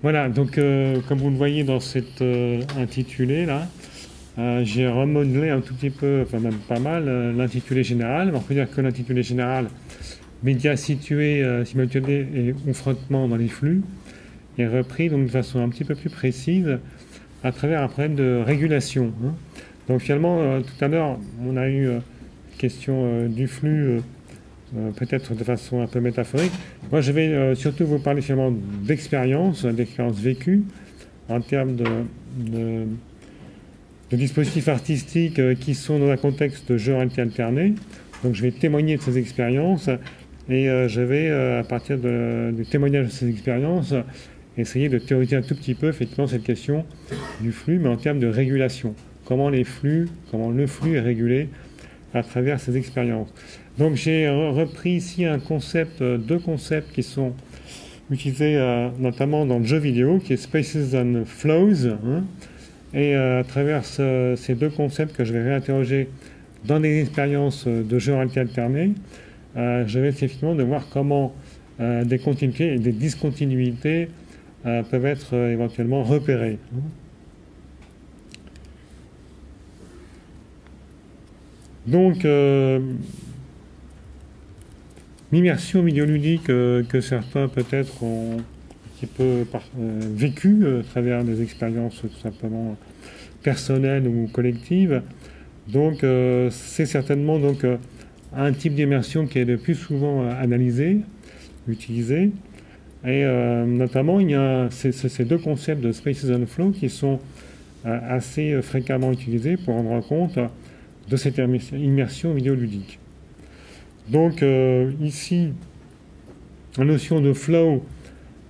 Voilà, donc comme vous le voyez dans cet intitulé là, j'ai remodelé un tout petit peu, enfin même pas mal, l'intitulé général. On peut dire que l'intitulé général, médias situés, simultanés et confrontement dans les flux, est repris donc de façon un petit peu plus précise à travers un problème de régulation. Hein. Donc finalement, tout à l'heure, on a eu question du flux, peut-être de façon un peu métaphorique. Moi, je vais surtout vous parler finalement d'expérience vécue en termes de dispositifs artistiques qui sont dans un contexte de jeu réalité alternée. Donc je vais témoigner de ces expériences et je vais, à partir du témoignage de ces expériences, essayer de théoriser un tout petit peu effectivement cette question du flux, mais en termes de régulation. Comment le flux est régulé à travers ces expériences. Donc j'ai repris ici deux concepts qui sont utilisés notamment dans le jeu vidéo, qui est Spaces and Flows, hein, et à travers ces deux concepts que je vais réinterroger dans des expériences de jeu réalité alternée, je vais essayer effectivement de voir comment des continuités et des discontinuités peuvent être éventuellement repérées. Donc, l'immersion vidéoludique que certains peut-être ont un petit peu vécu à travers des expériences tout simplement personnelles ou collectives. Donc, c'est certainement donc, un type d'immersion qui est le plus souvent analysé, utilisé. Et notamment, il y a ces deux concepts de Spaces and Flow qui sont assez fréquemment utilisés pour rendre compte de cette immersion vidéoludique. Donc ici, la notion de flow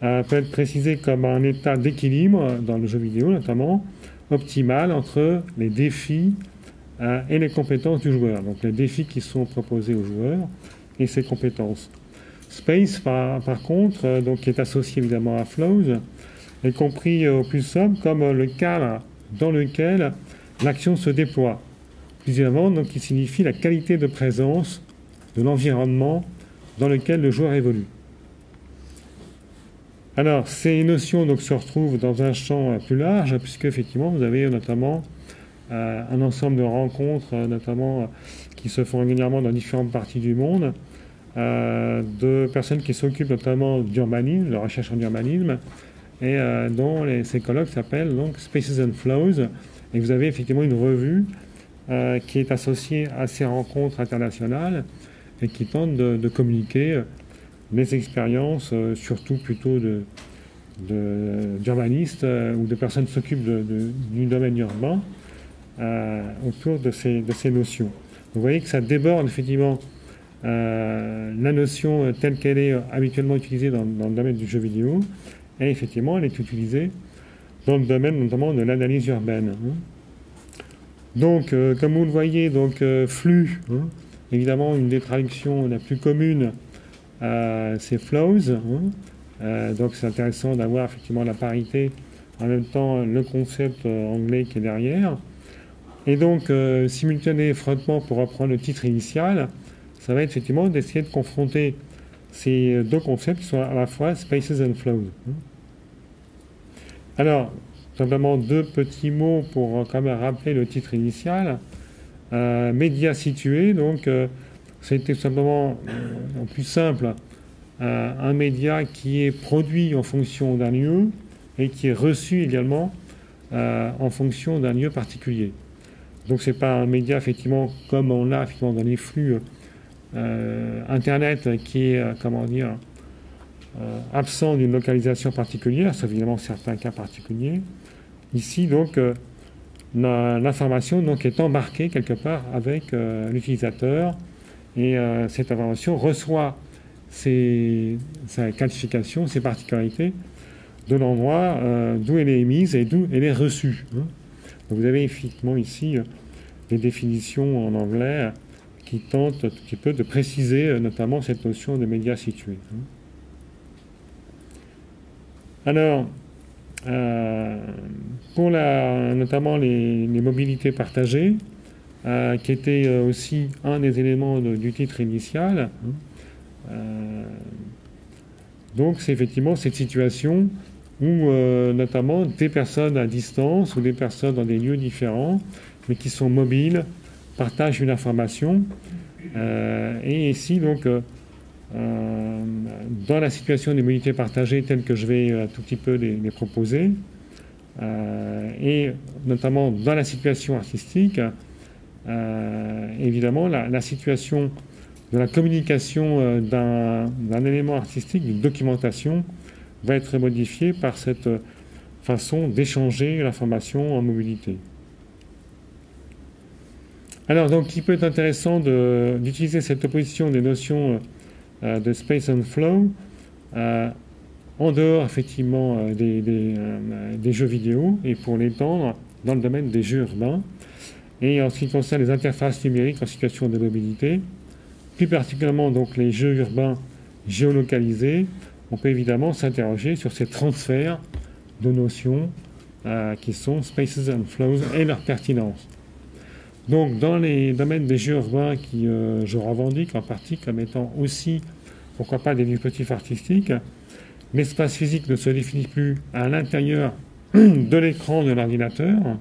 peut être précisée comme un état d'équilibre dans le jeu vidéo notamment, optimal entre les défis et les compétences du joueur. Donc les défis qui sont proposés au joueur et ses compétences. Space, par contre, donc, qui est associé évidemment à flows, est compris au plus simple comme le cadre dans lequel l'action se déploie. Plus avant, donc, qui signifie la qualité de présence de l'environnement dans lequel le joueur évolue. Alors, ces notions donc, se retrouvent dans un champ plus large, puisque effectivement, vous avez notamment un ensemble de rencontres, notamment qui se font régulièrement dans différentes parties du monde, de personnes qui s'occupent notamment d'urbanisme, de recherche en urbanisme, et dont ces colloques s'appellent donc Spaces and Flows. Et vous avez effectivement une revue qui est associée à ces rencontres internationales et qui tente de communiquer les expériences, surtout plutôt d'urbanistes ou de personnes qui s'occupent du domaine urbain autour de ces notions. Vous voyez que ça déborde effectivement la notion telle qu'elle est habituellement utilisée dans le domaine du jeu vidéo, et effectivement elle est utilisée dans le domaine notamment de l'analyse urbaine. Donc, comme vous le voyez, donc, flux, évidemment une des traductions la plus commune, c'est flows. Donc c'est intéressant d'avoir effectivement la parité, en même temps le concept anglais qui est derrière. Et donc, simultané frottement, pour reprendre le titre initial, ça va être effectivement d'essayer de confronter ces deux concepts qui sont à la fois Spaces and Flows. Alors, simplement deux petits mots pour quand même rappeler le titre initial. Médias situés, donc c'était tout simplement, en plus simple, un média qui est produit en fonction d'un lieu et qui est reçu également en fonction d'un lieu particulier. Donc c'est pas un média effectivement comme on l'a effectivement dans les flux Internet qui est, absent d'une localisation particulière, sauf évidemment certains cas particuliers. Ici, donc, l'information donc, est embarquée quelque part avec l'utilisateur et cette information reçoit sa qualification, ses particularités de l'endroit d'où elle est émise et d'où elle est reçue. Donc vous avez effectivement ici des définitions en anglais qui tentent un tout petit peu de préciser notamment cette notion de médias situés. Alors, pour notamment les mobilités partagées, qui était aussi un des éléments du titre initial, donc c'est effectivement cette situation où notamment des personnes à distance ou des personnes dans des lieux différents, mais qui sont mobiles, partagent une information. Et ici, donc, dans la situation des mobilités partagées telles que je vais un tout petit peu les proposer, et notamment dans la situation artistique, évidemment, la situation de la communication d'un élément artistique, d'une documentation, va être modifiée par cette façon d'échanger l'information en mobilité. Alors, donc, il peut être intéressant d'utiliser cette opposition des notions de space and flow en dehors, effectivement, des jeux vidéo et pour l'étendre dans le domaine des jeux urbains. Et en ce qui concerne les interfaces numériques en situation de mobilité, plus particulièrement donc les jeux urbains géolocalisés, on peut évidemment s'interroger sur ces transferts de notions qui sont spaces and flows et leur pertinence. Donc dans les domaines des jeux urbains qui je revendique en partie comme étant aussi, pourquoi pas, des dispositifs artistiques, l'espace physique ne se définit plus à l'intérieur de l'écran de l'ordinateur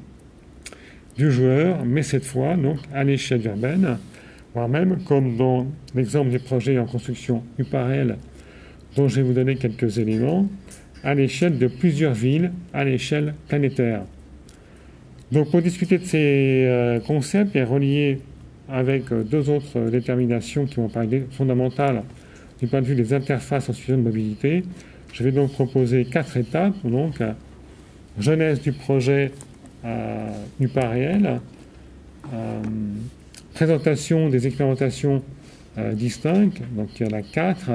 du joueur, mais cette fois donc à l'échelle urbaine, voire même comme dans l'exemple des projets en construction UPAREL dont je vais vous donner quelques éléments, à l'échelle de plusieurs villes, à l'échelle planétaire. Donc pour discuter de ces concepts et relier avec deux autres déterminations qui vont paraître fondamentales du point de vue des interfaces en situation de mobilité, je vais donc proposer 4 étapes. Donc, genèse du projet UPAREL, présentation des expérimentations distinctes, donc il y en a 4,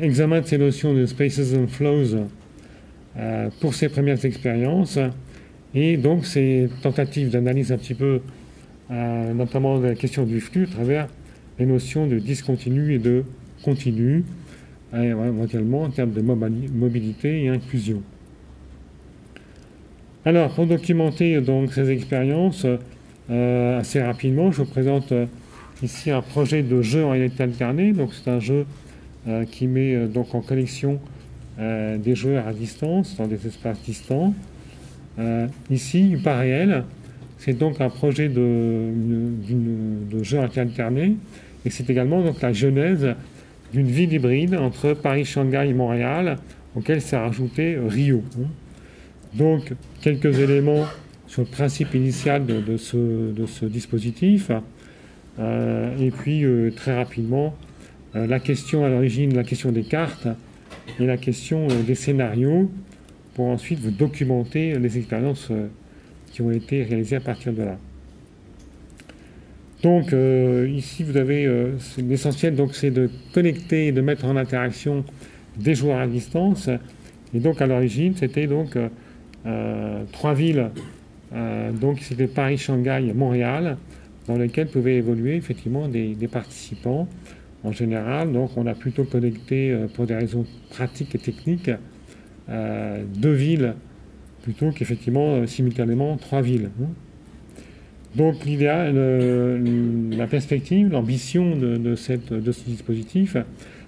examen de ces notions de spaces and flows pour ces premières expériences, et donc ces tentatives d'analyse un petit peu, notamment de la question du flux, à travers les notions de discontinu et de continu, éventuellement en termes de mobilité et inclusion. Alors, pour documenter donc ces expériences, assez rapidement, je vous présente ici un projet de jeu en réalité alternée. Donc, c'est un jeu qui met donc en connexion des joueurs à distance, dans des espaces distants. Ici, UPAREL, c'est donc un projet de jeu alterné, et c'est également donc la genèse d'une ville hybride entre Paris, Shanghai et Montréal, auquel s'est rajouté Rio. Donc, quelques éléments sur le principe initial de ce dispositif, et puis très rapidement, la question à l'origine, la question des cartes et la question des scénarios, pour ensuite vous documenter les expériences qui ont été réalisées à partir de là. Donc ici vous avez l'essentiel, donc c'est de connecter et de mettre en interaction des joueurs à distance. Et donc à l'origine c'était donc 3 villes, donc c'était Paris, Shanghai et Montréal, dans lesquelles pouvaient évoluer effectivement des participants. En général, donc on a plutôt connecté pour des raisons pratiques et techniques 2 villes plutôt qu'effectivement simultanément 3 villes. Donc l'idéal, la perspective, l'ambition de ce dispositif,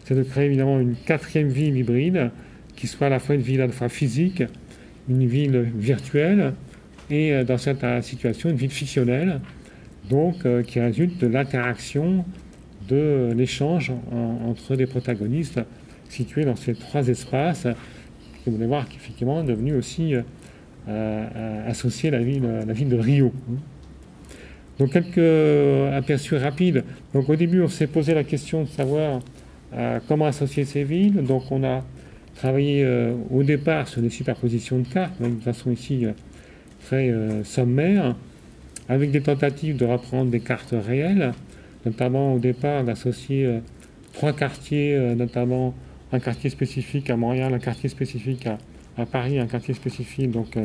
c'est de créer évidemment une 4e ville hybride qui soit à la fois une ville à la fois physique, une ville virtuelle et dans certaines situations une ville fictionnelle, donc qui résulte de l'interaction, de l'échange entre des protagonistes situés dans ces 3 espaces. Et vous allez voir qu'effectivement est devenu aussi associé à la ville de Rio. Donc quelques aperçus rapides. Donc au début on s'est posé la question de savoir comment associer ces villes. Donc on a travaillé au départ sur des superpositions de cartes, de façon ici très sommaire, avec des tentatives de reprendre des cartes réelles, notamment au départ d'associer 3 quartiers, notamment un quartier spécifique à Montréal, un quartier spécifique à Paris, un quartier spécifique donc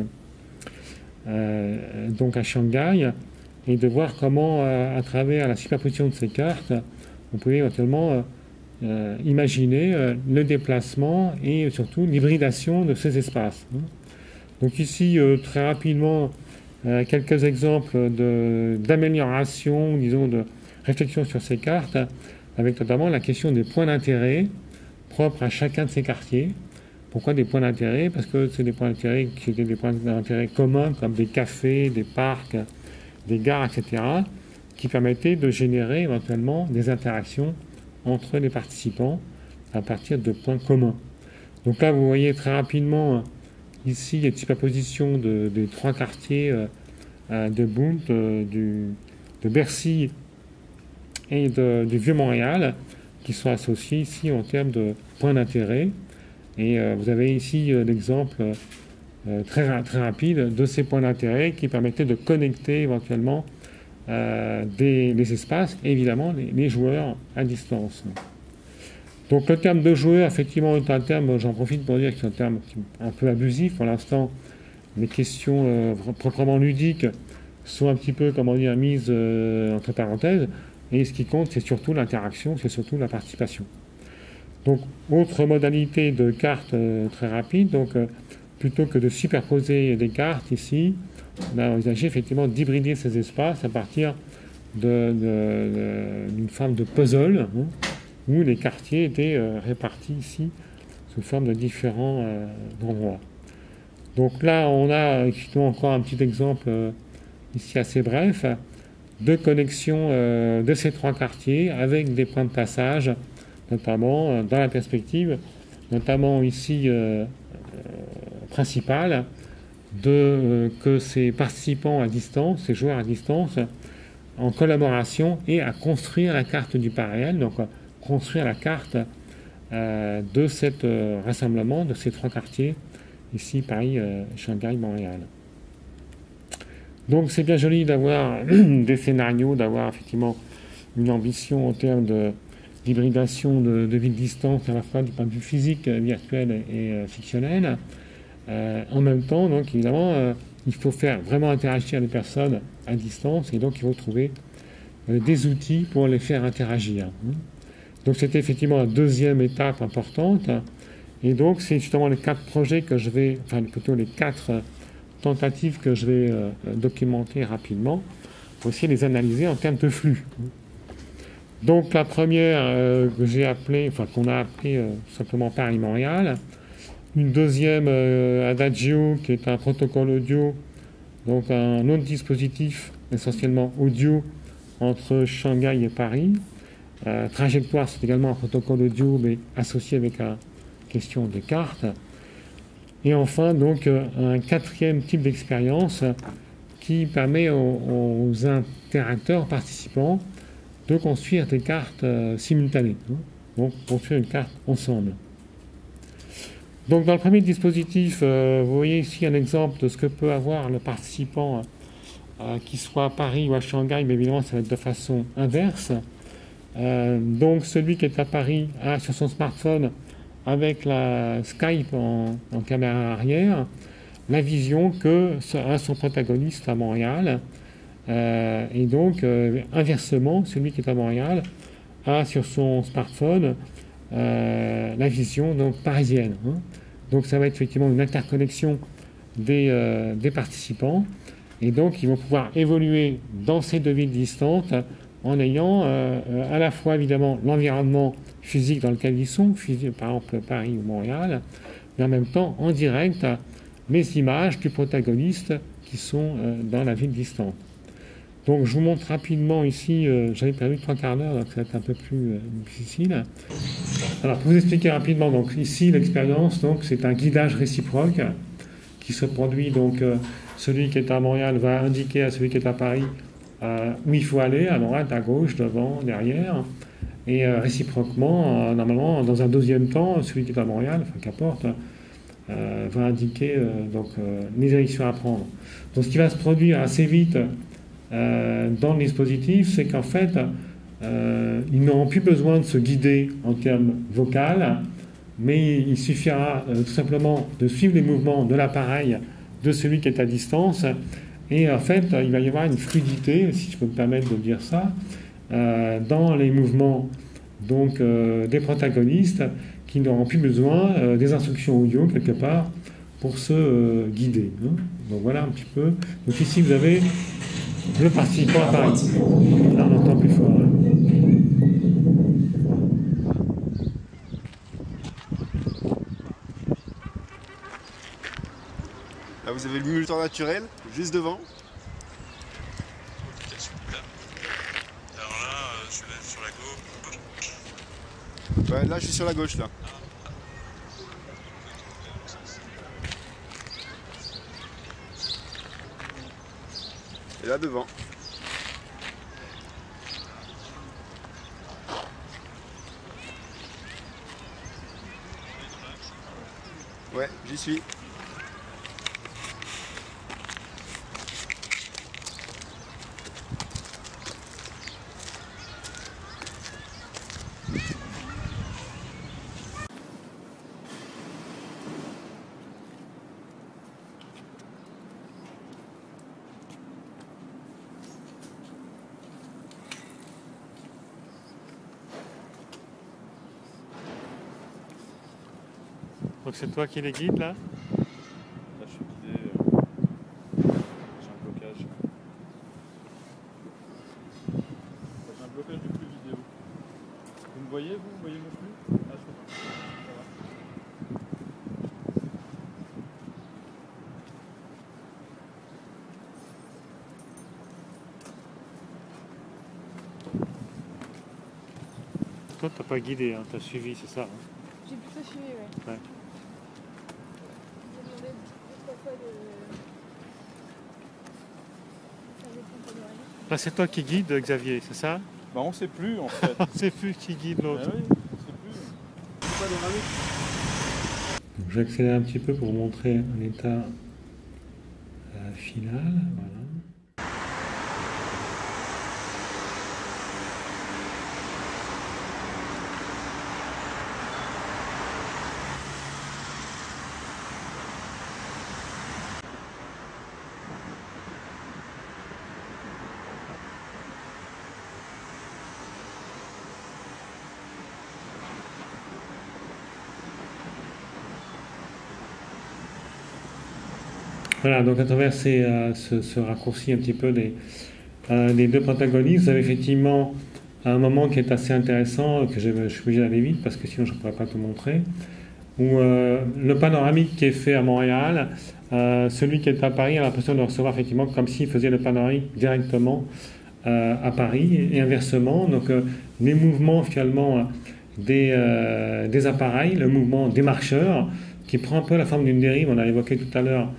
à Shanghai, et de voir comment, à travers la superposition de ces cartes, on pouvait éventuellement imaginer le déplacement et surtout l'hybridation de ces espaces. Donc ici, très rapidement, quelques exemples d'amélioration, disons, de réflexion sur ces cartes, avec notamment la question des points d'intérêt propres à chacun de ces quartiers. Pourquoi des points d'intérêt? Parce que c'est des points d'intérêt qui étaient des points d'intérêt communs, comme des cafés, des parcs, des gares, etc., qui permettaient de générer éventuellement des interactions entre les participants à partir de points communs. Donc là, vous voyez très rapidement, ici, il y a une superposition des trois quartiers de Bund, de Bercy et du Vieux-Montréal, qui sont associés ici en termes de points d'intérêt. Et vous avez ici l'exemple très rapide de ces points d'intérêt qui permettaient de connecter éventuellement les espaces et évidemment les joueurs à distance. Donc le terme de joueur, effectivement, est un terme, j'en profite pour dire que c'est un terme un peu abusif. Pour l'instant, les questions proprement ludiques sont un petit peu, comment dire, mises entre parenthèses. Et ce qui compte, c'est surtout l'interaction, c'est surtout la participation. Donc, autre modalité de carte très rapide, donc plutôt que de superposer des cartes ici, on a envisagé effectivement d'hybrider ces espaces à partir d'une forme de puzzle, hein, où les quartiers étaient répartis ici sous forme de différents endroits. Donc là, on a effectivement encore un petit exemple ici assez bref de connexion de ces trois quartiers avec des points de passage, notamment dans la perspective, notamment ici principale, que ces participants à distance, ces joueurs à distance, en collaboration et à construire la carte du pas réel, donc construire la carte de ce rassemblement, de ces trois quartiers, ici Paris, Shanghai, Montréal. Donc c'est bien joli d'avoir des scénarios, d'avoir effectivement une ambition en termes d'hybridation de villes distantes, à la fois du point de vue physique, virtuel et fictionnel. En même temps, donc évidemment, il faut faire vraiment interagir les personnes à distance et donc il faut trouver des outils pour les faire interagir. Donc c'était effectivement la deuxième étape importante. Et donc c'est justement les 4 projets que je vais, enfin plutôt les 4 tentatives que je vais documenter rapidement pour essayer de les analyser en termes de flux. Donc la première que j'ai appelée, enfin qu'on a appelée simplement Paris-Montréal. Une deuxième Adagio qui est un protocole audio, donc un autre dispositif essentiellement audio entre Shanghai et Paris. Trajectoire, c'est également un protocole audio mais associé avec la question des cartes. Et enfin, donc, un 4e type d'expérience qui permet aux interacteurs, participants, de construire des cartes simultanées. Donc, construire une carte ensemble. Donc, dans le premier dispositif, vous voyez ici un exemple de ce que peut avoir le participant, qu'il soit à Paris ou à Shanghai, mais évidemment, ça va être de façon inverse. Donc, celui qui est à Paris a sur son smartphone, avec la Skype en caméra arrière, la vision que a son protagoniste à Montréal. Et donc, inversement, celui qui est à Montréal a sur son smartphone la vision donc, parisienne. Donc, ça va être effectivement une interconnexion des participants. Et donc, ils vont pouvoir évoluer dans ces deux villes distantes en ayant à la fois, évidemment, l'environnement physique dans lequel ils sont, par exemple Paris ou Montréal, mais en même temps, en direct, les images du protagoniste qui sont dans la ville distante. Donc je vous montre rapidement ici, j'avais prévu 3 quarts d'heure, donc ça va être un peu plus difficile. Alors pour vous expliquer rapidement, donc ici l'expérience, donc c'est un guidage réciproque qui se produit, donc celui qui est à Montréal va indiquer à celui qui est à Paris où il faut aller, à droite, à gauche, devant, derrière. Et réciproquement, normalement, dans un deuxième temps, celui qui est à Montréal, enfin qu'importe, va indiquer les directions à prendre. Donc ce qui va se produire assez vite dans le dispositif, c'est qu'en fait, ils n'auront plus besoin de se guider en termes vocal, mais il suffira tout simplement de suivre les mouvements de l'appareil de celui qui est à distance. Et en fait, il va y avoir une fluidité, si je peux me permettre de dire ça, dans les mouvements donc, des protagonistes qui n'auront plus besoin des instructions audio quelque part pour se guider. Donc voilà un petit peu. Donc ici vous avez le participant à Paris. Là on entend plus fort. Là, vous avez le moniteur naturel, juste devant. Alors là, je suis sur la gauche. Ouais, là, je suis sur la gauche, là. Et là, devant. Ouais, j'y suis. Donc c'est toi qui les guides là? Là, je suis guidé. J'ai un blocage. J'ai un blocage du flux vidéo. Vous me voyez, vous voyez mon flux? Ah, je comprends. Ça va. Toi t'as pas guidé, hein, t'as suivi, c'est ça, hein? J'ai plutôt suivi, ouais. Ouais. J'ai demandé 2-3 fois de faire des pompes panoramiques. Là c'est toi qui guides, Xavier, c'est ça? Bah, on sait plus en fait. C'est plus qui guide Ah l'autre. oui, on sait plus. Donc, j'accélère un petit peu pour vous montrer un état final. Voilà. Voilà, donc à travers ce raccourci un petit peu des deux protagonistes, vous avez effectivement un moment qui est assez intéressant, que je suis obligé d'aller vite parce que sinon je ne pourrais pas tout montrer, où le panoramique qui est fait à Montréal, celui qui est à Paris a l'impression de recevoir effectivement comme s'il faisait le panoramique directement à Paris et inversement. Donc les mouvements finalement des appareils, le mouvement des marcheurs, qui prend un peu la forme d'une dérive, on a évoqué tout à l'heure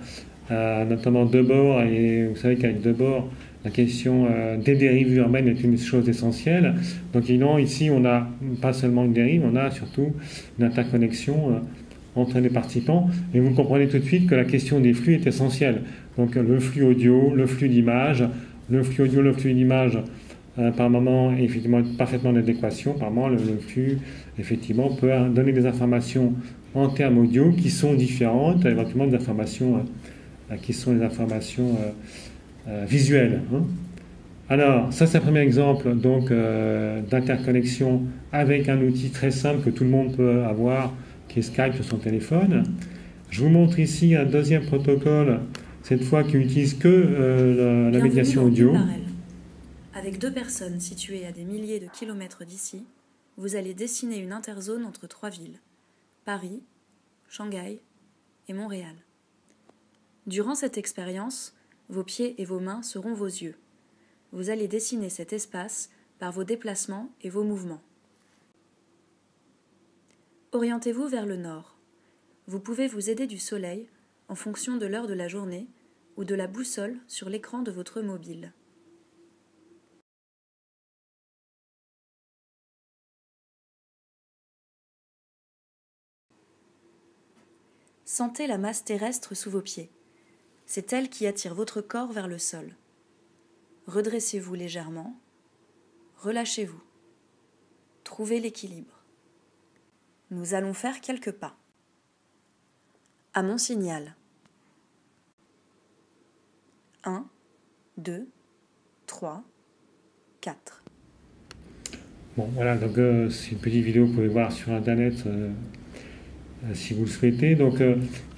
notamment Debord, et vous savez qu'avec Debord, la question des dérives urbaines est une chose essentielle. Donc évidemment, ici, on n'a pas seulement une dérive, on a surtout une interconnexion entre les participants. Et vous comprenez tout de suite que la question des flux est essentielle. Donc le flux audio, le flux d'image, le flux audio, le flux d'image, par moment, est effectivement parfaitement en adéquation. Par moment, le flux, effectivement, peut donner des informations en termes audio qui sont différentes, éventuellement des informations qui sont les informations visuelles. Hein. Alors, ça c'est un premier exemple donc d'interconnexion avec un outil très simple que tout le monde peut avoir, qui est Skype sur son téléphone. Je vous montre ici un deuxième protocole, cette fois qui n'utilise que la médiation audio. Avec deux personnes situées à des milliers de kilomètres d'ici, vous allez dessiner une interzone entre trois villes, Paris, Shanghai et Montréal. Durant cette expérience, vos pieds et vos mains seront vos yeux. Vous allez dessiner cet espace par vos déplacements et vos mouvements. Orientez-vous vers le nord. Vous pouvez vous aider du soleil en fonction de l'heure de la journée ou de la boussole sur l'écran de votre mobile. Sentez la masse terrestre sous vos pieds. C'est elle qui attire votre corps vers le sol. Redressez-vous légèrement. Relâchez-vous. Trouvez l'équilibre. Nous allons faire quelques pas. À mon signal. 1, 2, 3, 4. Bon, voilà, donc c'est une petite vidéo que vous pouvez voir sur Internet si vous le souhaitez. Donc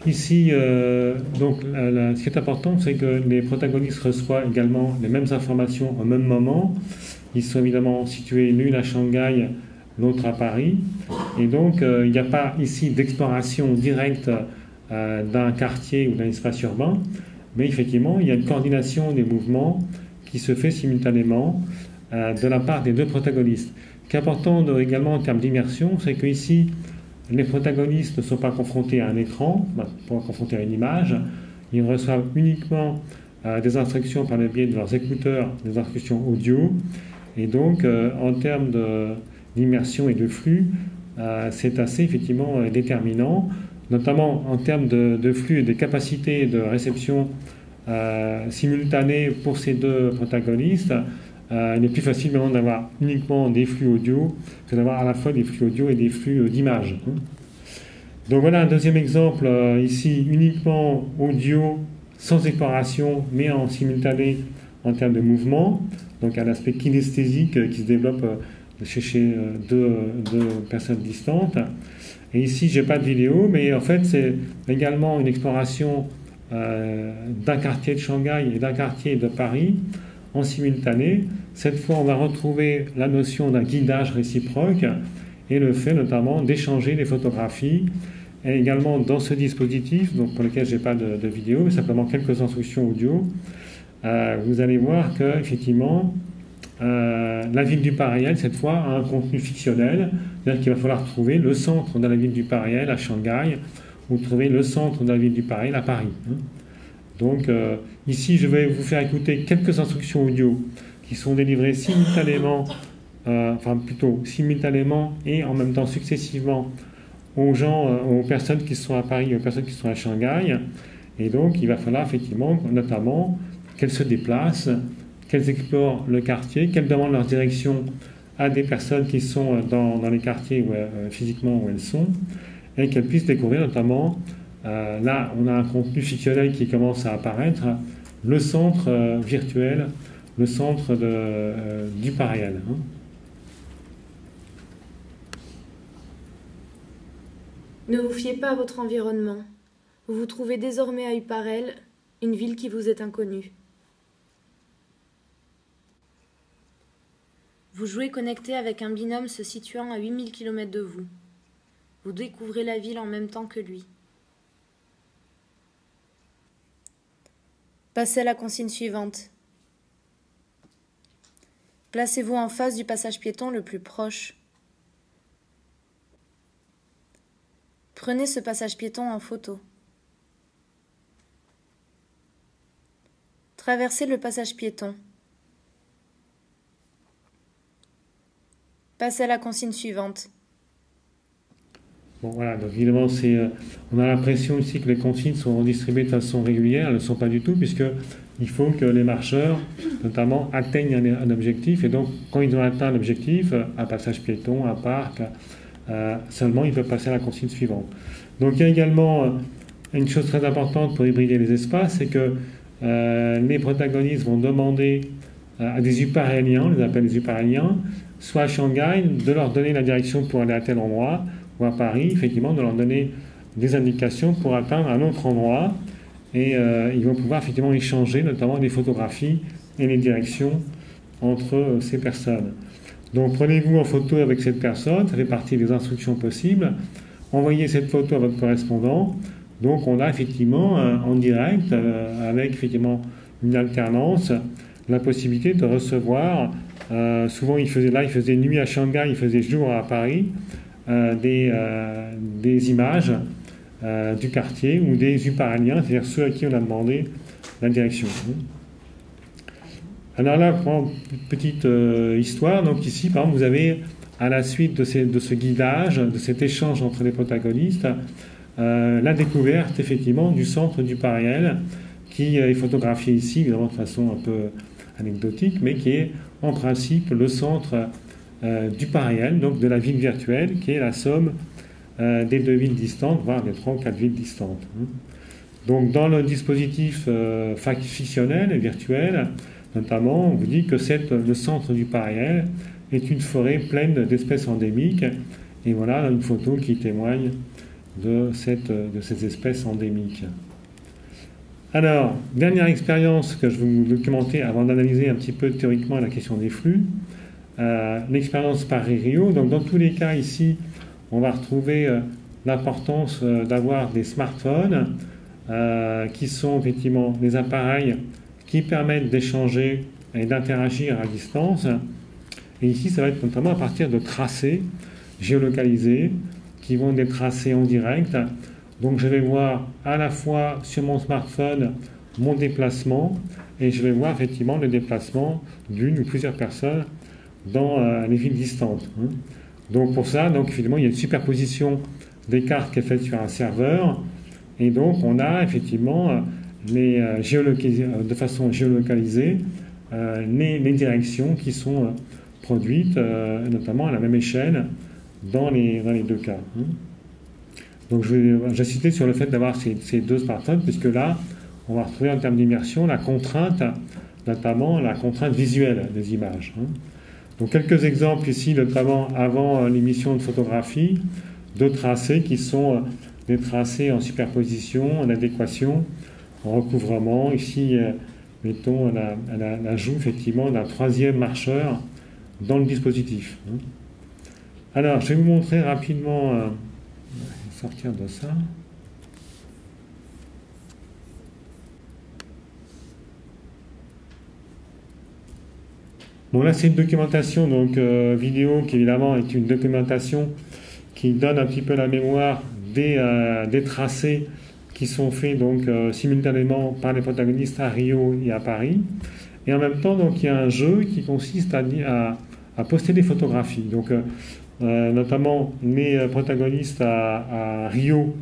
ici, ce qui est important, c'est que les protagonistes reçoivent également les mêmes informations au même moment. Ils sont évidemment situés l'une à Shanghai, l'autre à Paris. Et donc, il n'y a pas ici d'exploration directe d'un quartier ou d'un espace urbain, mais effectivement, il y a une coordination des mouvements qui se fait simultanément de la part des deux protagonistes. Ce qui est important également en termes d'immersion, c'est qu'ici, les protagonistes ne sont pas confrontés à un écran, pas confrontés à une image, ils reçoivent uniquement des instructions par le biais de leurs écouteurs, des instructions audio, et donc en termes d'immersion et de flux, c'est assez effectivement déterminant, notamment en termes de flux et des capacités de réception simultanées pour ces deux protagonistes. Il est plus facile maintenant d'avoir uniquement des flux audio que d'avoir à la fois des flux audio et des flux d'images. Donc voilà un deuxième exemple, ici uniquement audio, sans exploration, mais en simultané en termes de mouvement, donc un aspect kinesthésique qui se développe chez deux personnes distantes. Et ici, je n'ai pas de vidéo, mais en fait, c'est également une exploration d'un quartier de Shanghai et d'un quartier de Paris en simultané. Cette fois, on va retrouver la notion d'un guidage réciproque et le fait notamment d'échanger des photographies. Et également dans ce dispositif, donc pour lequel je n'ai pas de vidéo, mais simplement quelques instructions audio, vous allez voir que effectivement, la ville du Pas-Réel, cette fois, a un contenu fictionnel, c'est-à-dire qu'il va falloir trouver le centre de la ville du Pas-Réel à Shanghai, ou trouver le centre de la ville du Pas-Réel à Paris. Donc ici, je vais vous faire écouter quelques instructions audio qui sont délivrées simultanément, simultanément et en même temps successivement aux personnes qui sont à Paris et aux personnes qui sont à Shanghai. Et donc, il va falloir effectivement, notamment, qu'elles se déplacent, qu'elles explorent le quartier, qu'elles demandent leur direction à des personnes qui sont dans les quartiers physiquement où elles sont, et qu'elles puissent découvrir notamment, là on a un contenu fictionnel qui commence à apparaître, le centre virtuel, le centre du Pas-Réel. Ne vous fiez pas à votre environnement. Vous vous trouvez désormais à Uparel, une ville qui vous est inconnue. Vous jouez connecté avec un binôme se situant à 8000 km de vous. Vous découvrez la ville en même temps que lui. Passez à la consigne suivante. Placez-vous en face du passage piéton le plus proche. Prenez ce passage piéton en photo. Traversez le passage piéton. Passez à la consigne suivante. Bon, voilà, donc évidemment, on a l'impression ici que les consignes sont distribuées de façon régulière. Elles ne le sont pas du tout, puisqu'il faut que les marcheurs, notamment, atteignent un objectif. Et donc, quand ils ont atteint l'objectif, un passage piéton, un parc, seulement ils peuvent passer à la consigne suivante. Donc, il y a également une chose très importante pour hybrider les espaces, c'est que les protagonistes vont demander à des Uparéliens, on les appelle les Uparéliens, soit à Shanghai, de leur donner la direction pour aller à tel endroit, ou à Paris, effectivement, de leur donner des indications pour atteindre un autre endroit. Et ils vont pouvoir effectivement échanger, notamment les photographies et les directions entre ces personnes. Donc prenez-vous en photo avec cette personne, ça fait partie des instructions possibles. Envoyez cette photo à votre correspondant. Donc on a effectivement en direct, avec effectivement une alternance, la possibilité de recevoir, souvent il faisait nuit à Shanghai, il faisait jour à Paris, des images du quartier ou des Uparéliens, c'est-à-dire ceux à qui on a demandé la direction. Alors là, pour une petite histoire, donc ici, par exemple, vous avez, à la suite de ce guidage, de cet échange entre les protagonistes, la découverte, effectivement, du centre du Pas-Réel, qui est photographié ici, évidemment, de façon un peu anecdotique, mais qui est, en principe, le centre du Pas-Réel, donc de la ville virtuelle, qui est la somme des deux villes distantes, voire des 3 ou 4 villes distantes. Donc, dans le dispositif fictionnel et virtuel, notamment, on vous dit que le centre du Pas-Réel est une forêt pleine d'espèces endémiques. Et voilà une photo qui témoigne de ces espèces endémiques. Alors, dernière expérience que je vais vous documenter avant d'analyser un petit peu théoriquement la question des flux. L'expérience Paris-Rio. Donc, dans tous les cas, ici, on va retrouver l'importance d'avoir des smartphones qui sont effectivement des appareils qui permettent d'échanger et d'interagir à distance. Et ici, ça va être notamment à partir de tracés géolocalisés qui vont être des tracés en direct. Donc je vais voir à la fois sur mon smartphone mon déplacement et je vais voir effectivement le déplacement d'une ou plusieurs personnes dans les villes distantes. Donc pour ça, donc, finalement, il y a une superposition des cartes qui est faite sur un serveur et donc on a effectivement de façon géolocalisée les directions qui sont produites notamment à la même échelle dans les deux cas. Donc j'insistais sur le fait d'avoir ces deux smartphones puisque là on va retrouver en termes d'immersion la contrainte, notamment la contrainte visuelle des images. Donc quelques exemples ici, notamment avant l'émission de photographie, de tracés qui sont des tracés en superposition, en adéquation, en recouvrement. Ici, mettons, l'ajout effectivement d'un troisième marcheur dans le dispositif. Alors, je vais vous montrer rapidement, sortir de ça. Bon, là, c'est une documentation donc, vidéo qui, évidemment, est une documentation qui donne un petit peu la mémoire des tracés qui sont faits donc, simultanément par les protagonistes à Rio et à Paris. Et en même temps, donc, il y a un jeu qui consiste à poster des photographies. Donc, notamment, les protagonistes à Rio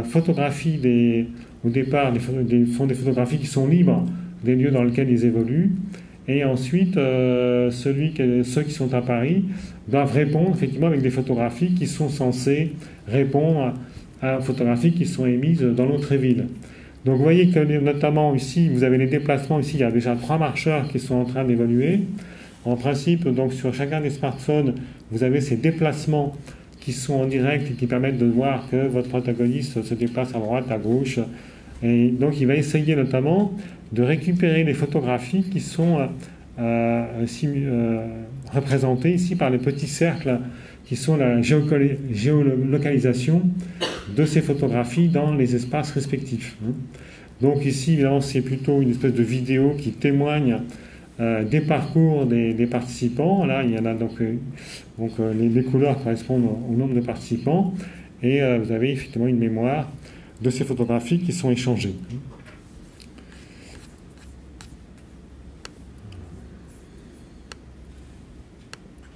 photographient au départ font des photographies qui sont libres des lieux dans lesquels ils évoluent. Et ensuite, ceux qui sont à Paris doivent répondre effectivement avec des photographies qui sont censées répondre à photographies qui sont émises dans l'autre ville. Donc vous voyez que notamment ici, vous avez les déplacements. Ici, il y a déjà 3 marcheurs qui sont en train d'évoluer. En principe, donc sur chacun des smartphones, vous avez ces déplacements qui sont en direct et qui permettent de voir que votre protagoniste se déplace à droite, à gauche. Et donc il va essayer notamment de récupérer les photographies qui sont représentées ici par les petits cercles qui sont la géolocalisation de ces photographies dans les espaces respectifs. Donc ici, évidemment, c'est plutôt une espèce de vidéo qui témoigne des parcours des participants. Là, il y en a donc les couleurs correspondent au nombre de participants et vous avez effectivement une mémoire de ces photographies qui sont échangées.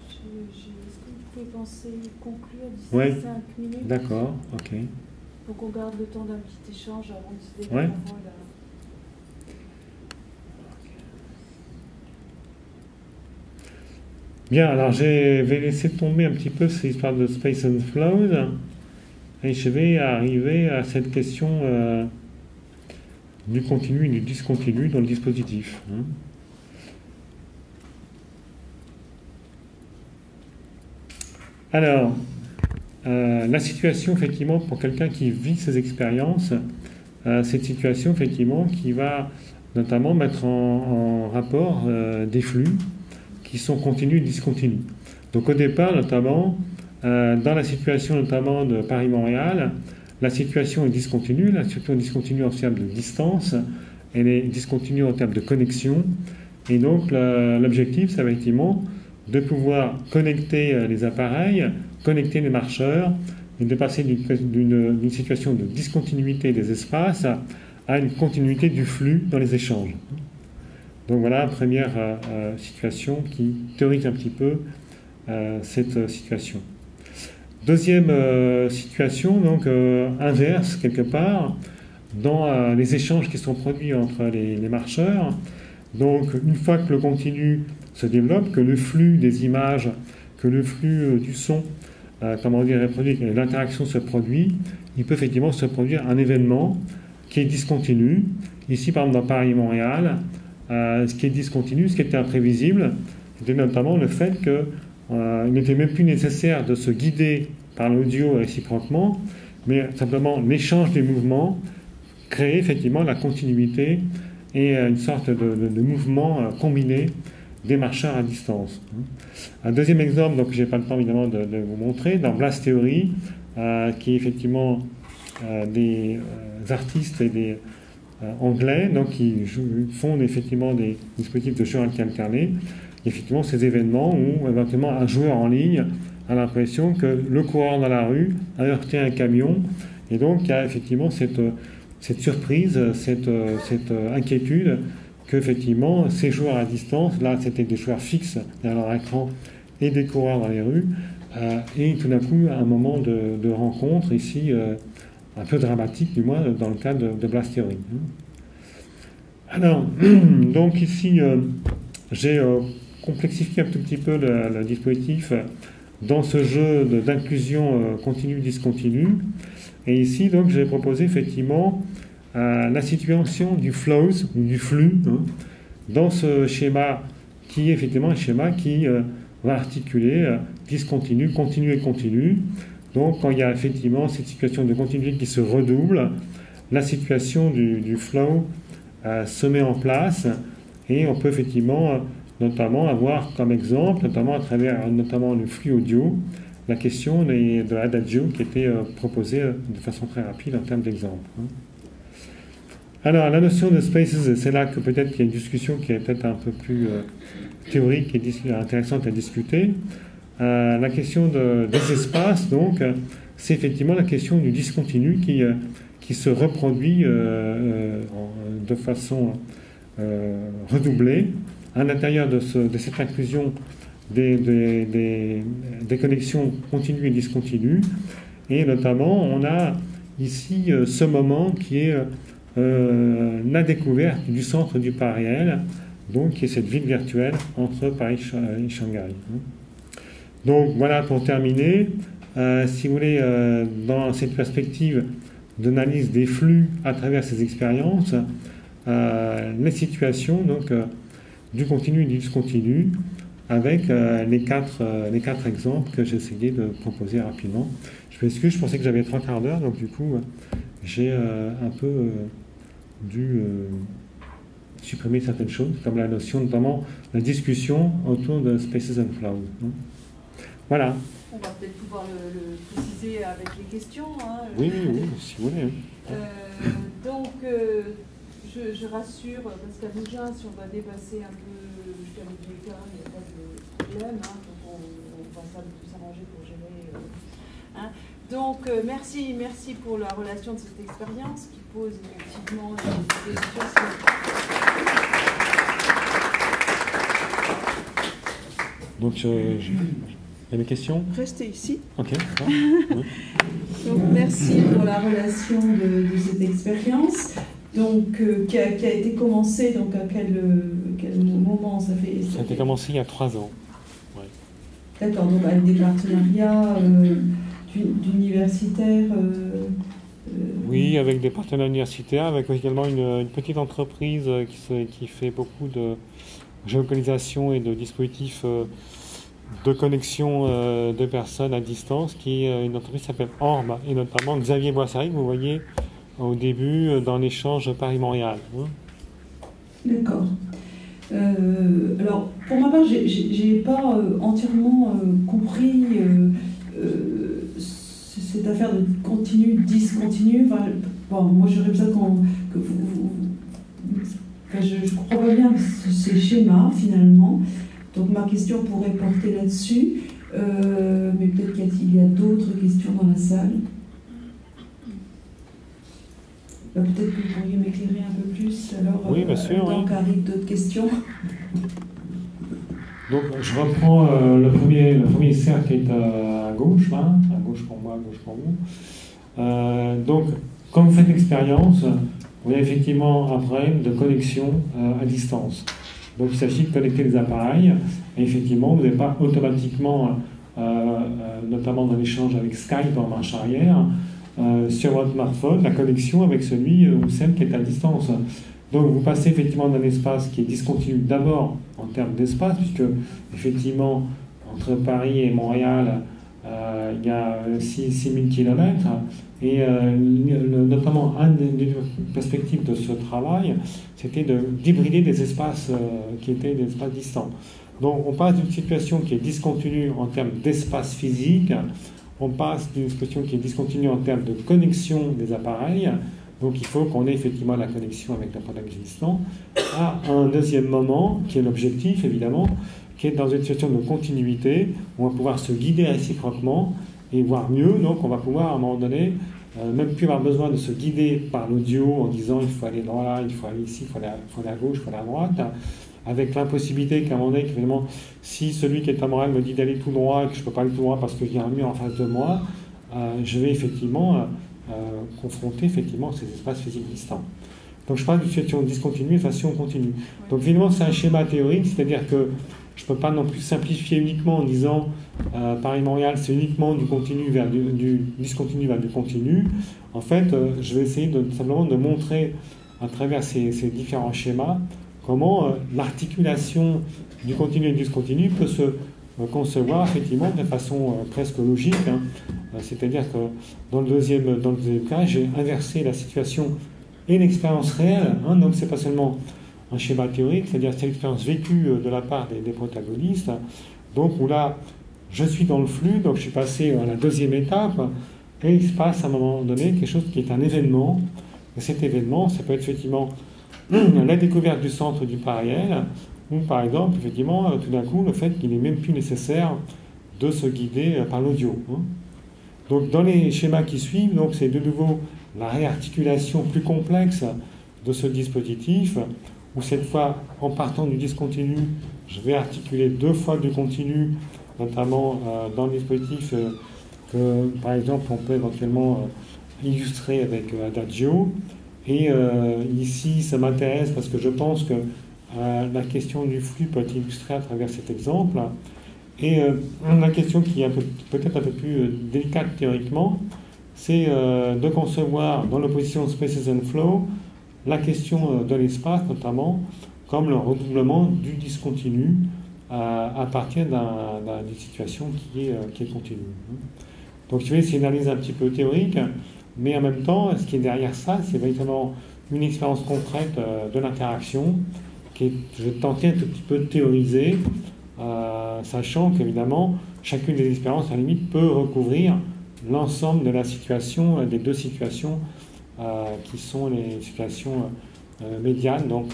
Est-ce que vous pouvez penser conclure d'ici Ouais. 5 minutes D'accord, ok. pour qu'on garde le temps d'un petit échange avant de se Ouais. dérouler. Bien, alors je vais laisser tomber un petit peu cette histoire de Space and Flows et je vais arriver à cette question du continu et du discontinu dans le dispositif. Alors, la situation, effectivement, pour quelqu'un qui vit ces expériences, cette situation, effectivement, qui va notamment mettre en rapport des flux qui sont continus et discontinus. Donc au départ, notamment, dans la situation notamment de Paris-Montréal, la situation est discontinue. La situation est discontinue en termes de distance, elle est discontinue en termes de connexion. Et donc l'objectif, ça va effectivement de pouvoir connecter les appareils, connecter les marcheurs, et de passer d'une situation de discontinuité des espaces à une continuité du flux dans les échanges. Donc voilà, première situation qui théorise un petit peu cette situation. Deuxième situation, donc inverse quelque part, dans les échanges qui sont produits entre les marcheurs. Donc une fois que le continu se développe, que le flux des images, que le flux du son, est produit, que l'interaction se produit, il peut effectivement se produire un événement qui est discontinu. Ici, par exemple, dans Paris-Montréal, ce qui est discontinu, ce qui était imprévisible, c'était notamment le fait qu'il n'était même plus nécessaire de se guider par l'audio réciproquement, mais simplement l'échange des mouvements créait effectivement la continuité et une sorte de mouvement combiné des marcheurs à distance. Un deuxième exemple, donc je n'ai pas le temps évidemment de vous montrer, dans Blast Theory, qui est effectivement des artistes et des anglais, donc qui font effectivement des dispositifs de jeu alternés. Effectivement, ces événements où éventuellement un joueur en ligne a l'impression que le coureur dans la rue a heurté un camion, et donc il y a effectivement cette surprise, cette inquiétude que effectivement ces joueurs à distance, là c'était des joueurs fixes derrière leur écran et des coureurs dans les rues, et tout d'un coup un moment de rencontre ici un peu dramatique, du moins dans le cas de Blast Theory. Alors, donc ici j'ai complexifié un tout petit peu le dispositif dans ce jeu d'inclusion continue-discontinue. Et ici, donc, j'ai proposé effectivement la situation du flows, du flux, dans ce schéma qui est effectivement un schéma qui va articuler discontinu, continu et continu. Donc, quand il y a effectivement cette situation de continuité qui se redouble, la situation du flow se met en place, et on peut effectivement notamment avoir comme exemple, notamment à travers notamment le flux audio, la question de Adagio qui était proposée de façon très rapide en termes d'exemple. Alors, la notion de spaces, c'est là que peut-être qu'il y a une discussion qui est peut-être un peu plus théorique et intéressante à discuter. La question des espaces, donc, c'est effectivement la question du discontinu qui se reproduit de façon redoublée à l'intérieur de cette inclusion des connexions continues et discontinues. Et notamment, on a ici ce moment qui est la découverte du centre du pas réel, donc qui est cette ville virtuelle entre Paris et Shanghai. Donc voilà, pour terminer, si vous voulez, dans cette perspective d'analyse des flux à travers ces expériences, les situations donc du continu et du discontinu, avec les quatre exemples que j'ai essayé de proposer rapidement. Je m'excuse, je pensais que j'avais 3 quarts d'heure, donc du coup, j'ai un peu dû supprimer certaines choses, comme la notion, notamment la discussion autour de Spaces and Flows. Voilà. On va peut-être pouvoir le préciser avec les questions. Oui, si vous voulez. Donc, je rassure Pascal Mougin, si on va dépasser un peu jusqu'à le terrain, il n'y a pas de problème. Donc on va s'arranger pour gérer. Donc, merci pour la relation de cette expérience qui pose effectivement des questions. Donc, il y a des questions ? Restez ici. Ok. Donc, merci pour la relation de cette expérience. Donc, qui a été commencée, donc à quel moment ça fait? Ça a été commencé il y a 3 ans. Ouais. D'accord, donc avec des partenariats d'universitaires Oui, avec des partenaires universitaires, avec également une petite entreprise qui fait beaucoup de géolocalisation et de dispositifs de connexion de personnes à distance, qui est une entreprise qui s'appelle Orb, et notamment Xavier Boissari, que vous voyez au début dans l'échange Paris-Montréal. D'accord. Alors, pour ma part, j'ai pas entièrement compris cette affaire de continu, discontinu. Enfin, bon, moi, j'aurais besoin que vous je comprends pas bien ces schémas, finalement. Donc, ma question pourrait porter là-dessus. Mais peut-être qu'il y a d'autres questions dans la salle. Peut-être que vous pourriez m'éclairer un peu plus, alors, oui, bien sûr, tant qu'arrivent d'autres questions. Donc, je reprends le premier cercle qui est à gauche, à gauche pour moi, à gauche pour vous. Donc, quand vous faites l'expérience, vous avez effectivement un problème de connexion à distance. Donc, il s'agit de connecter les appareils, et effectivement, vous n'avez pas automatiquement, notamment dans l'échange avec Skype en marche arrière, sur votre smartphone, la connexion avec celui ou celle qui est à distance. Donc vous passez effectivement d'un espace qui est discontinu d'abord en termes d'espace, puisque effectivement entre Paris et Montréal, il y a 6000 km, et notamment une des perspectives de ce travail, c'était d'hybrider des espaces qui étaient des espaces distants. Donc on passe d'une situation qui est discontinue en termes d'espace physique, on passe d'une exposition qui est discontinue en termes de connexion des appareils, donc il faut qu'on ait effectivement la connexion avec l'appareil existant, à un deuxième moment, qui est l'objectif évidemment, qui est dans une situation de continuité, où on va pouvoir se guider réciproquement, et voir mieux, donc on va pouvoir à un moment donné, même plus avoir besoin de se guider par l'audio en disant il faut aller droit là, il faut aller ici, il faut aller à gauche, il faut aller à droite, avec l'impossibilité qu'à un moment donné, évidemment, si celui qui est à Montréal me dit d'aller tout droit et que je ne peux pas aller tout droit parce qu'il y a un mur en face de moi, je vais effectivement confronter effectivement ces espaces physiques distants. Donc je parle d'une situation discontinue et façon continue. Donc évidemment c'est un schéma théorique, c'est-à-dire que je ne peux pas non plus simplifier uniquement en disant Paris-Montréal c'est uniquement du continu vers du discontinu vers du continu. En fait, je vais essayer simplement de montrer à travers ces différents schémas comment l'articulation du continu et du discontinu peut se concevoir effectivement de façon presque logique. C'est-à-dire que dans le deuxième cas, j'ai inversé la situation et l'expérience réelle. Donc c'est pas seulement un schéma théorique, c'est-à-dire c'est l'expérience vécue de la part des protagonistes. Donc où là, je suis dans le flux, donc je suis passé à la deuxième étape, et il se passe à un moment donné quelque chose qui est un événement. Et cet événement, ça peut être effectivement la découverte du centre du pas réel, ou par exemple, effectivement, tout d'un coup, le fait qu'il n'est même plus nécessaire de se guider par l'audio. Donc dans les schémas qui suivent, donc c'est de nouveau la réarticulation plus complexe de ce dispositif, où cette fois, en partant du discontinu, je vais articuler deux fois du continu, notamment dans le dispositif que, par exemple, on peut éventuellement illustrer avec Adagio. Et ici, ça m'intéresse parce que je pense que la question du flux peut être illustrée à travers cet exemple. Et la question qui est peut-être un peu plus délicate théoriquement, c'est de concevoir dans l'opposition Spaces and Flow la question de l'espace, notamment, comme le redoublement du discontinu à partir d'une situation qui est continue. Donc, si vous voyez, c'est une analyse un petit peu théorique, mais en même temps, ce qui est derrière ça, c'est véritablement une expérience concrète de l'interaction que je vais tenter un tout petit peu de théoriser, sachant qu'évidemment, chacune des expériences, à la limite, peut recouvrir l'ensemble de la situation, des deux situations qui sont les situations médianes, donc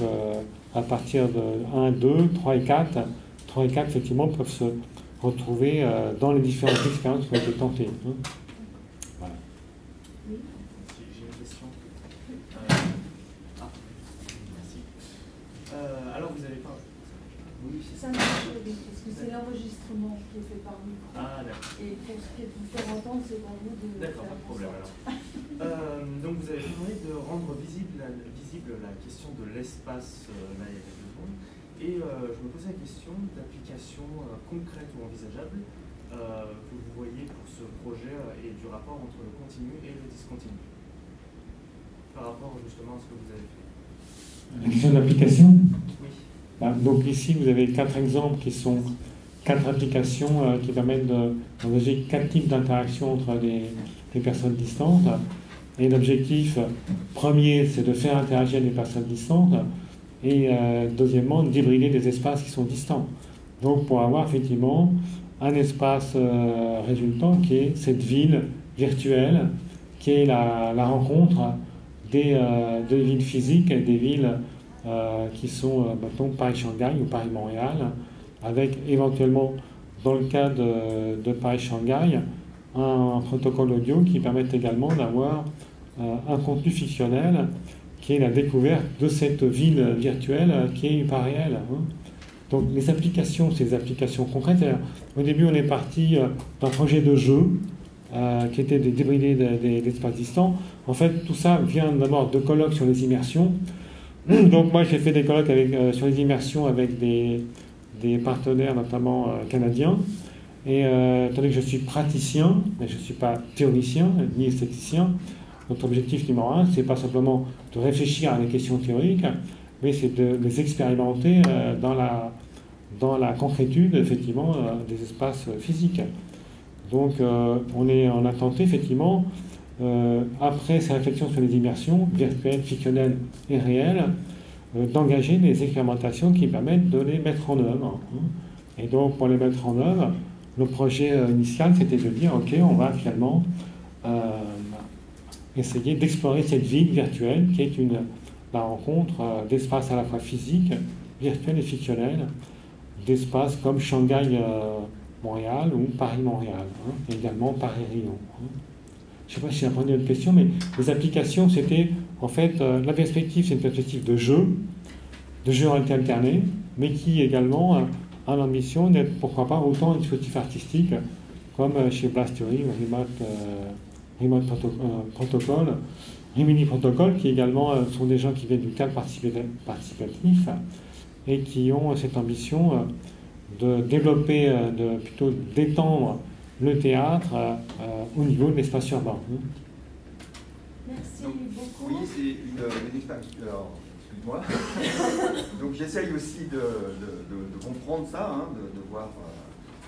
à partir de 1, 2, 3 et 4. 3 et 4, effectivement, peuvent se retrouver dans les différentes expériences qui ont été tentées. Voilà. J'ai une question. Merci. Alors, vous avez pas... Oui, ça marche, parce que c'est l'enregistrement qui est fait par nous. Ah, d'accord. Et pour ce qui est de vous faire entendre, c'est pour vous de... D'accord, pas de problème alors. Donc vous avez parlé de rendre visible la question de l'espace, là il y a quelques secondes, et je me posais la question d'application concrète ou envisageable que vous voyez pour ce projet et du rapport entre le continu et le discontinu, par rapport justement à ce que vous avez fait. La question d'application ? Oui. Donc ici, vous avez 4 exemples qui sont 4 applications qui permettent d'envisager 4 types d'interactions entre des personnes distantes. Et l'objectif premier, c'est de faire interagir des personnes distantes. Et deuxièmement, d'hybrider des espaces qui sont distants. Donc pour avoir effectivement un espace résultant qui est cette ville virtuelle, qui est la rencontre des villes physiques et des villes qui sont mettons, Paris-Shanghai ou Paris-Montréal, avec éventuellement, dans le cas de Paris-Shanghai, un protocole audio qui permet également d'avoir un contenu fictionnel qui est la découverte de cette ville virtuelle qui est pas réelle. Donc les applications, c'est des applications concrètes. Au début, on est parti d'un projet de jeu qui était d'hybrider des espaces distants. En fait, tout ça vient d'abord de colloques sur les immersions. Donc moi, j'ai fait des colloques sur les immersions avec des partenaires, notamment canadiens. Et tandis que je suis praticien, mais je ne suis pas théoricien ni esthéticien, notre objectif numéro 1, c'est pas simplement de réfléchir à des questions théoriques, mais c'est de les expérimenter dans la concrétude, effectivement, des espaces physiques. Donc, on a tenté, effectivement, après ces réflexions sur les immersions virtuelles, fictionnelles et réelles, d'engager des expérimentations qui permettent de les mettre en œuvre. Et donc, pour les mettre en œuvre, le projet initial, c'était de dire, OK, on va finalement essayer d'explorer cette ville virtuelle qui est la rencontre d'espaces à la fois physiques, virtuels et fictionnels, d'espaces comme Shanghai-Montréal ou Paris-Montréal, et également Paris-Rio. Je ne sais pas si j'ai répondu à votre question, mais les applications, c'était en fait, la perspective, c'est une perspective de jeu en réalité alternée, mais qui également a l'ambition d'être, pourquoi pas, autant un dispositif artistique, comme chez Blastery ou Remote Protocol, Rimini Protocol, qui également sont des gens qui viennent du cadre participatif et qui ont cette ambition de développer, plutôt d'étendre le théâtre au niveau de l'espace urbain. Merci beaucoup. Oui, c'est une expérience. Alors, excuse-moi. Donc j'essaye aussi de comprendre ça, de voir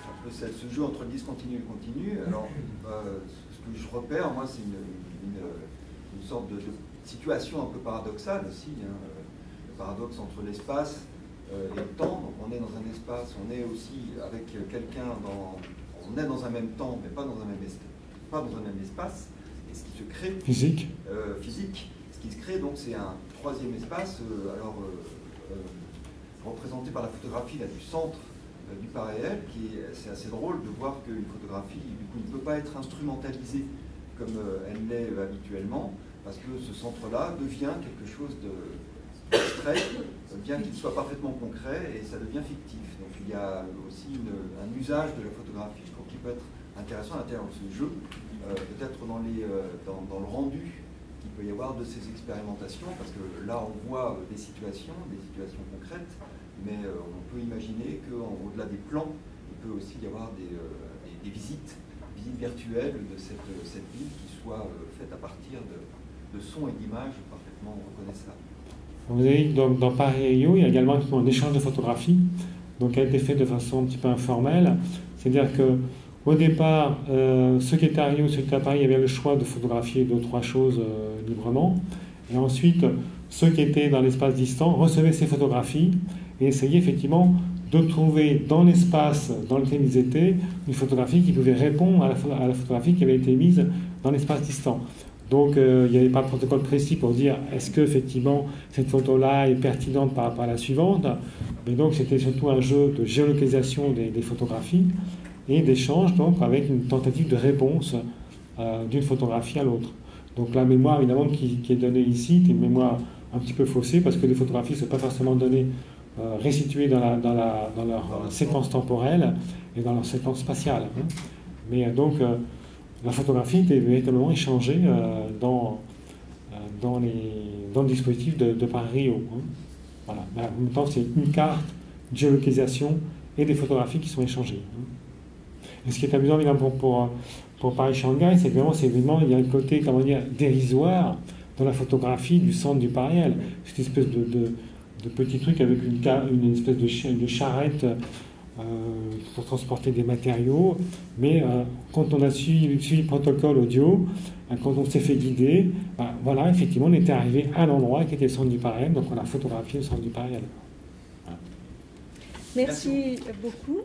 un peu ce jeu entre le discontinu et le continu. Alors, ce que je repère, moi, c'est une sorte de situation un peu paradoxale aussi. Le paradoxe entre l'espace et le temps. Donc on est dans un espace, on est aussi avec quelqu'un on est dans un même temps, mais pas dans un même espace. Et ce qui se crée physique. Ce qui se crée donc c'est un troisième espace, représenté par la photographie là, du centre du pas-réel, c'est assez drôle de voir qu'une photographie du coup ne peut pas être instrumentalisée comme elle l'est habituellement, parce que ce centre-là devient quelque chose d'abstrait, bien qu'il soit parfaitement concret, et ça devient fictif. Donc il y a aussi un usage de la photographie, je trouve, qui peut être intéressant à l'intérieur de ce jeu, peut-être dans le rendu qu'il peut y avoir de ces expérimentations, parce que là on voit des situations concrètes, mais on peut imaginer qu'au-delà des plans, il peut aussi y avoir des visites virtuelles de cette ville qui soient faites à partir de sons et d'images parfaitement reconnaissables. Vous avez dit dans Paris-Rio, il y a également un échange de photographies, donc qui a été fait de façon un petit peu informelle. C'est-à-dire qu'au départ, ceux qui étaient à Rio, ceux qui étaient à Paris, avaient le choix de photographier 2 ou 3 choses librement. Et ensuite, ceux qui étaient dans l'espace distant recevaient ces photographies et essayaient effectivement de trouver dans l'espace dans lequel ils étaient une photographie qui pouvait répondre à la photographie qui avait été mise dans l'espace distant. Donc il n'y avait pas de protocole précis pour dire est-ce qu'effectivement cette photo-là est pertinente par rapport à la suivante. Mais donc c'était surtout un jeu de géolocalisation des photographies et d'échange donc avec une tentative de réponse d'une photographie à l'autre. Donc la mémoire évidemment qui est donnée ici est une mémoire un petit peu faussée parce que les photographies ne sont pas forcément données restituées dans leur séquence temporelle et dans leur séquence spatiale. Mais donc la photographie était véritablement échangée dans le dispositif de Paris-Rio. Voilà. Mais en même temps, c'est une carte, une géolocalisation et des photographies qui sont échangées. Et ce qui est amusant évidemment pour Paris-Shanghai, c'est que vraiment, il y a un côté, comment dire, dérisoire dans la photographie du centre du pas-réel. Cette espèce de petit truc avec une espèce de charrette pour transporter des matériaux, mais quand on a suivi le protocole audio, quand on s'est fait guider, voilà, effectivement, on était arrivé à l'endroit qui était le centre du pas-réel, donc on a photographié le centre du pas-réel. Voilà. Merci beaucoup.